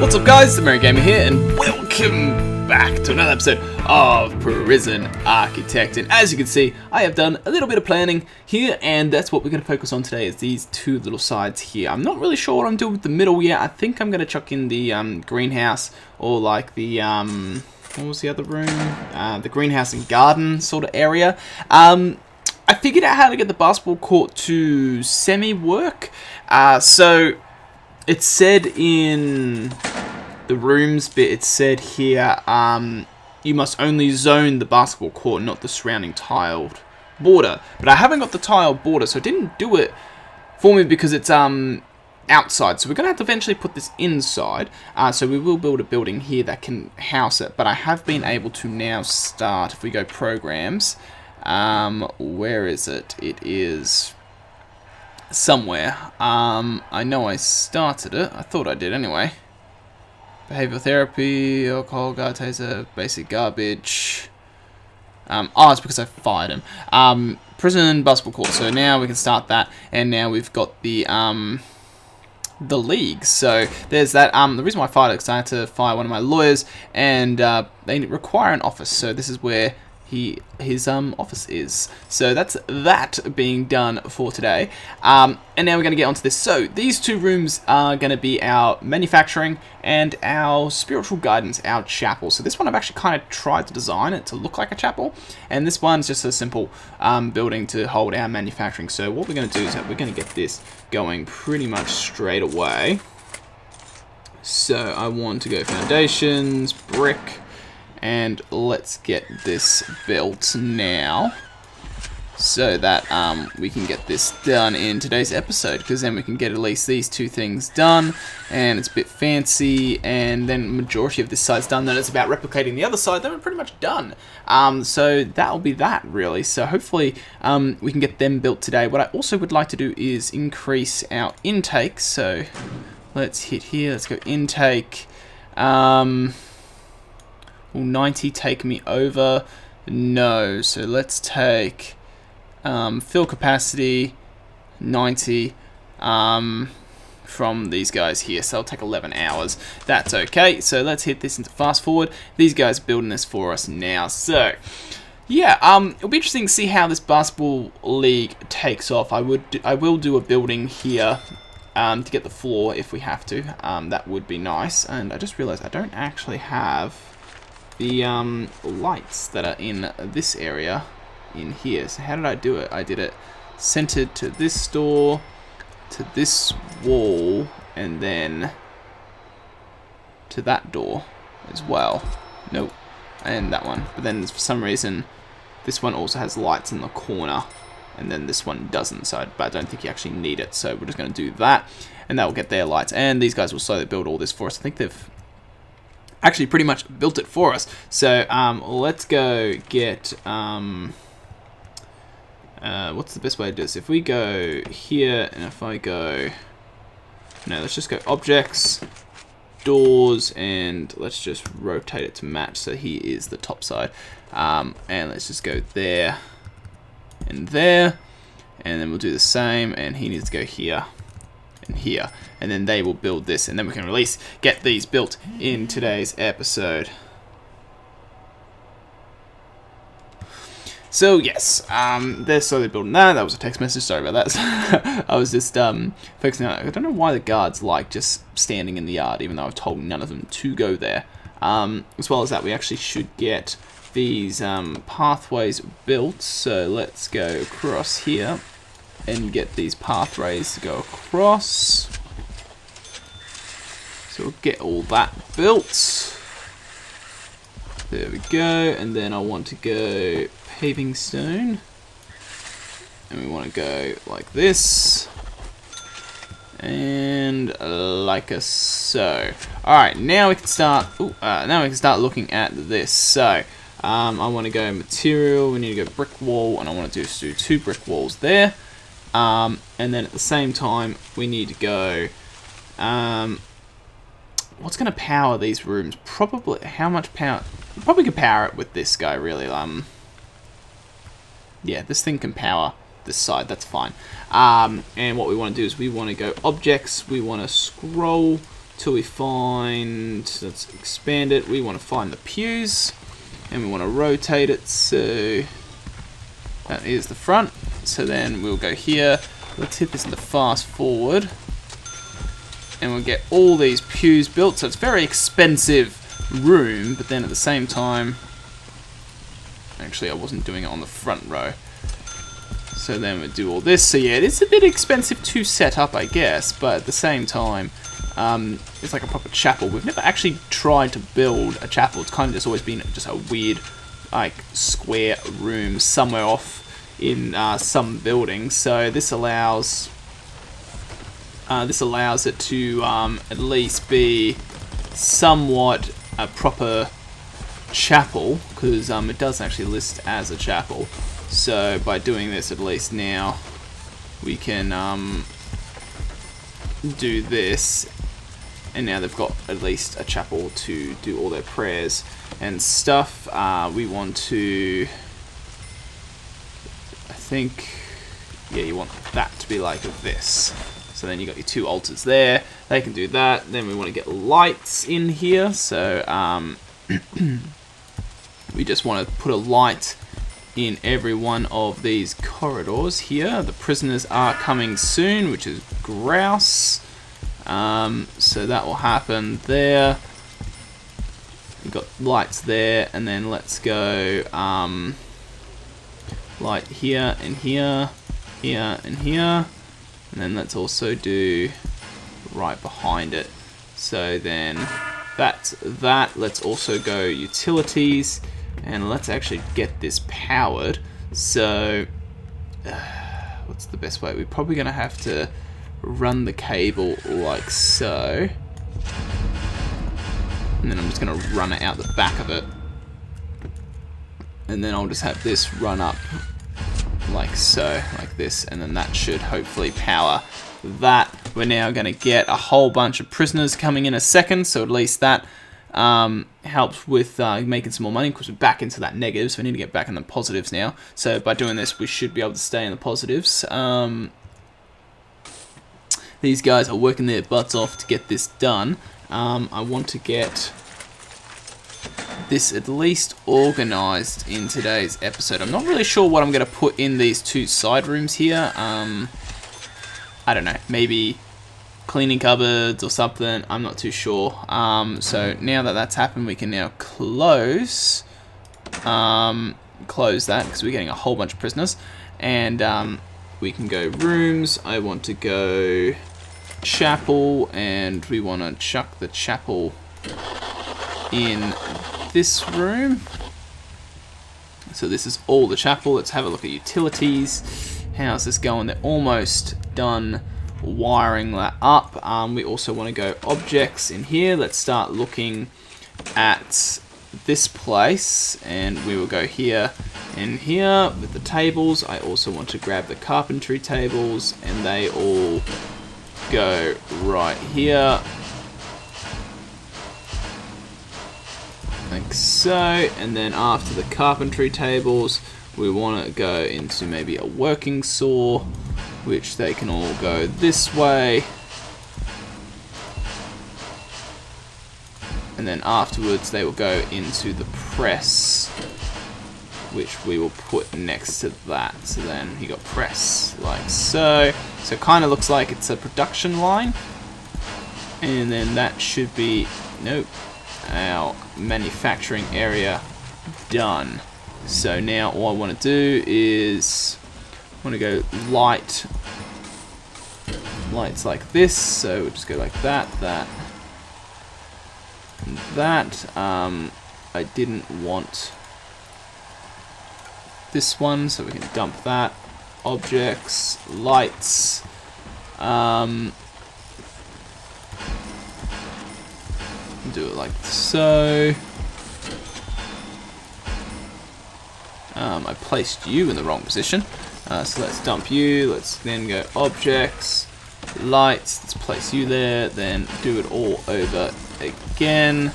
What's up guys, TheMerryGamer here, and welcome back to another episode of Prison Architect. And as you can see, I have done a little bit of planning here, and that's what we're going to focus on today, is these two little sides here. I'm not really sure what I'm doing with the middle yet. I think I'm going to chuck in the greenhouse, or like the, what was the other room? The greenhouse and garden sort of area. I figured out how to get the basketball court to semi-work, so it said in the rooms bit, it said here, you must only zone the basketball court, not the surrounding tiled border. But I haven't got the tiled border, so it didn't do it for me because it's outside. So we're going to have to eventually put this inside. So we will build a building here that can house it. But I have been able to now start, if we go programs, where is it? It is somewhere. I know I started it. I thought I did anyway. Behavioral therapy, alcohol, guard taser, basic garbage. Oh, it's because I fired him. Prison basketball court. So now we can start that, and now we've got the league. So there's that. The reason why I fired it is because I had to fire one of my lawyers, and they require an office. So this is where his office is. So that's that being done for today. And now we're going to get onto this. So these two rooms are going to be our manufacturing and our spiritual guidance, our chapel. So this one I've actually kind of tried to design it to look like a chapel, and this one's just a simple building to hold our manufacturing. So what we're going to do is that we're going to get this going pretty much straight away. So I want to go foundations, brick, and let's get this built now, so that we can get this done in today's episode, because then we can get at least these two things done, and it's a bit fancy, and then the majority of this side's done. Then it's about replicating the other side. Then we're pretty much done. So that'll be that, really. So hopefully we can get them built today. What I also would like to do is increase our intake. So let's hit here. Let's go intake. Will 90 take me over? No. So let's take fill capacity 90 from these guys here. So it'll take 11 hours. That's okay. So let's hit this into fast forward. These guys are building this for us now. So yeah, it'll be interesting to see how this basketball league takes off. I will do a building here to get the floor if we have to. That would be nice. And I just realized I don't actually have the lights that are in this area in here. So how did I do it? I did it centered to this door, to this wall, and then to that door as well. Nope. And that one. But then for some reason this one also has lights in the corner, and then this one doesn't. But I don't think you actually need it. So we're just going to do that, and that will get their lights. And these guys will slowly build all this for us. I think they've actually pretty much built it for us. So let's go get what's the best way to do this? If we go here, and if I go, no, let's just go objects, doors, and let's just rotate it to match, so he is the top side. And let's just go there and there, and then we'll do the same, and he needs to go here and here, and then they will build this, and then we can get these built in today's episode. So yes, they're slowly building that. That was a text message, sorry about that. I was just focusing on it. I don't know why the guards like just standing in the yard, even though I've told none of them to go there. As well as that, we actually should get these pathways built. So let's go across here and get these pathways to go across. So we'll get all that built. There we go. And then I want to go paving stone. And we want to go like this. And like so. Alright, now we can start looking at this. So I want to go material, we need to go brick wall, and I want to do two brick walls there. And then at the same time, we need to go, what's going to power these rooms? Probably, how much power? Probably could power it with this guy, really. Yeah, this thing can power this side, that's fine. And what we want to do is we want to go objects, we want to scroll till we find, let's expand it, we want to find the pews, and we want to rotate it, so that is the front. So then we'll go here, let's hit this into fast forward, and we'll get all these pews built. So it's a very expensive room, but then at the same time, actually I wasn't doing it on the front row. So then we do all this. So yeah, it's a bit expensive to set up, I guess, but at the same time, it's like a proper chapel. We've never actually tried to build a chapel. It's kind of just always been just a weird, like, square room somewhere off in some building. So this allows it to at least be somewhat a proper chapel, because it does actually list as a chapel. So by doing this, at least now we can do this, and now they've got at least a chapel to do all their prayers and stuff. We want to, I think, yeah, you want that to be like this. So then you got your two altars there. They can do that. Then we want to get lights in here. So we just want to put a light in every one of these corridors here. The prisoners are coming soon, which is grouse. So that will happen there. We've got lights there, and then let's go light here and here, here and here, and then let's also do right behind it. So then that's that. Let's also go utilities, and let's actually get this powered. So what's the best way? We're probably gonna have to run the cable like so, and then I'm just gonna run it out the back of it, and then I'll just have this run up like so, like this, and then that should hopefully power that. We're now going to get a whole bunch of prisoners coming in a second, so at least that helps with making some more money, because we're back into that negative, so we need to get back in the positives now. So by doing this, we should be able to stay in the positives. These guys are working their butts off to get this done. I want to get this at least organized in today's episode. I'm not really sure what I'm going to put in these two side rooms here. I don't know, maybe cleaning cupboards or something, I'm not too sure. So now that that's happened, we can now close that, because we're getting a whole bunch of prisoners, and we can go rooms. I want to go chapel, and we want to chuck the chapel in this room. So this is all the chapel. Let's have a look at utilities. How's this going? They're almost done wiring that up. We also want to go objects in here. Let's start looking at this place, and we will go here and here with the tables. I also want to grab the carpentry tables, and they all go right here, like so. And then after the carpentry tables, we want to go into maybe a working saw, which they can all go this way. And then afterwards they will go into the press, which we will put next to that. So then you got press like so. So it kind of looks like it's a production line. And then that should be, nope, our manufacturing area done. So now all I want to do is I want to go lights like this. So we'll just go like that, that, and that. I didn't want this one, so we can dump that. Objects, lights. Do it like so. I placed you in the wrong position, so let's dump you. Let's then go objects, lights, let's place you there, then do it all over again.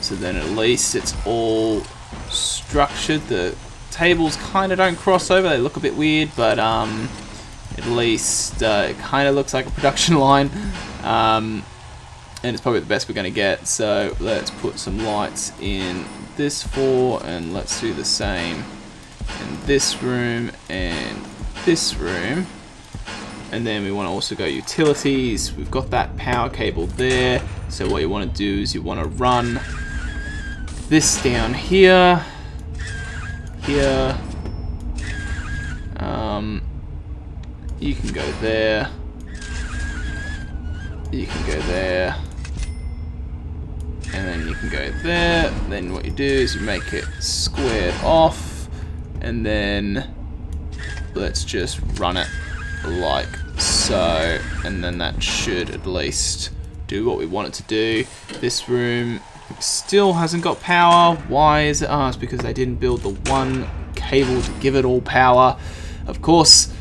So then at least it's all structured. The tables kind of don't cross over, they look a bit weird, but at least it kind of looks like a production line. and it's probably the best we're going to get. So let's put some lights in this floor, and let's do the same in this room and this room. And then we want to also go utilities. We've got that power cable there. So what you want to do is you want to run this down here, here. You can go there. You can go there. And then you can go there. Then what you do is you make it squared off. And then let's just run it like so, and then that should at least do what we want it to do. This room still hasn't got power. Why is it? Oh, it's because they didn't build the one cable to give it all power, of course.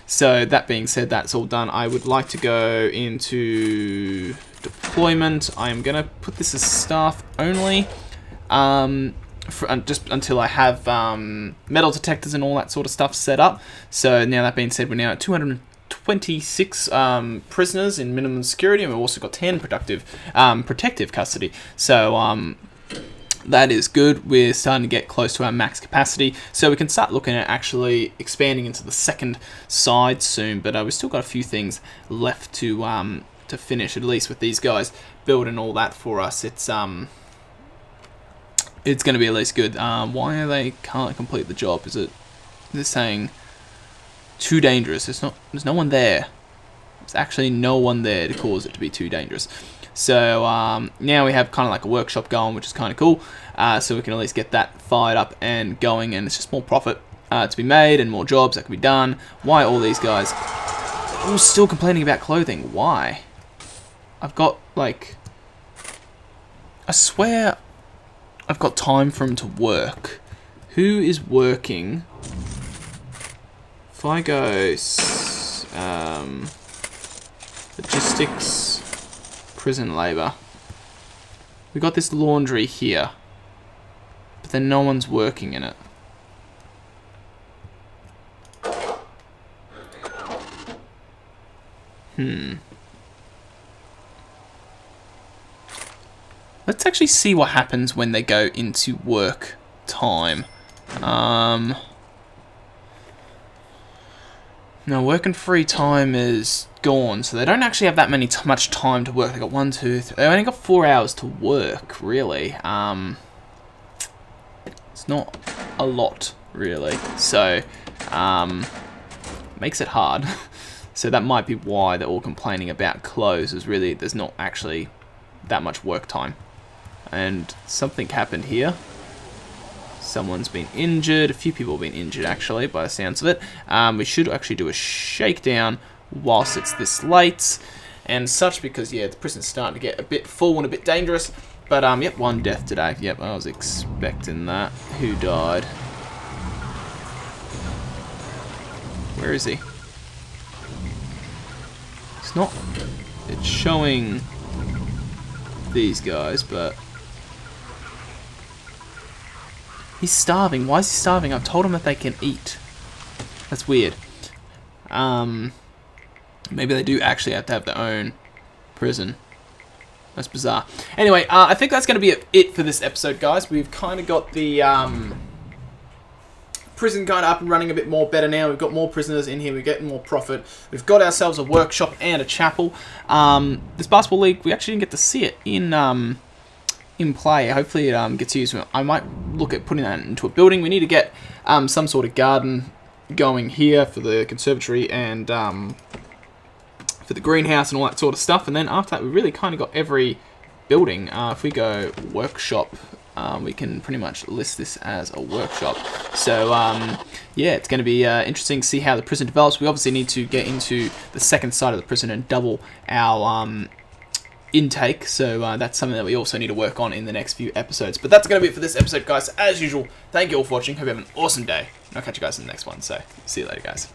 So that being said, that's all done. I would like to go into deployment. I'm gonna put this as staff only. Just until I have metal detectors and all that sort of stuff set up. So now that being said, we're now at 226 prisoners in minimum security, and we've also got 10 protective custody. So that is good. We're starting to get close to our max capacity, so we can start looking at actually expanding into the second side soon. But we've still got a few things left to finish, at least with these guys building all that for us. It's going to be at least good. Why are they can't complete the job? They're saying too dangerous? There's no one there. There's actually no one there to cause it to be too dangerous. So now we have kind of like a workshop going, which is kind of cool. So we can at least get that fired up and going, and it's just more profit to be made and more jobs that can be done. Why all these guys all still complaining about clothing? Why? I've got like, I swear I've got time for him to work. Who is working? If I go logistics, prison labor. We got this laundry here, but then no one's working in it. Let's actually see what happens when they go into work time. No, work and free time is gone, so they don't actually have that much time to work. They got 1, 2, 3. They only got 4 hours to work, really. It's not a lot, really. So, makes it hard. So that might be why they're all complaining about clothes. Is really there's not actually that much work time. And something happened here. Someone's been injured. A few people have been injured, actually, by the sounds of it. We should actually do a shakedown whilst it's this late and such, because, yeah, the prison's starting to get a bit full and a bit dangerous. But, yep, 1 death today. Yep, I was expecting that. Who died? Where is he? It's not... It's showing these guys, but... He's starving. Why is he starving? I've told him that they can eat. That's weird. Maybe they do actually have to have their own prison. That's bizarre. Anyway, I think that's going to be it for this episode, guys. We've kind of got the prison kind of up and running a bit more better now. We've got more prisoners in here. We're getting more profit. We've got ourselves a workshop and a chapel. This basketball league, we actually didn't get to see it in play. Hopefully it gets used. I might look at putting that into a building. We need to get some sort of garden going here for the conservatory and for the greenhouse and all that sort of stuff. And then after that, we really kind of got every building. If we go workshop, we can pretty much list this as a workshop. So yeah, it's going to be interesting to see how the prison develops. We obviously need to get into the second side of the prison and double our intake, so that's something that we also need to work on in the next few episodes. But that's going to be it for this episode, guys. As usual, thank you all for watching. Hope you have an awesome day, and I'll catch you guys in the next one. So see you later, guys.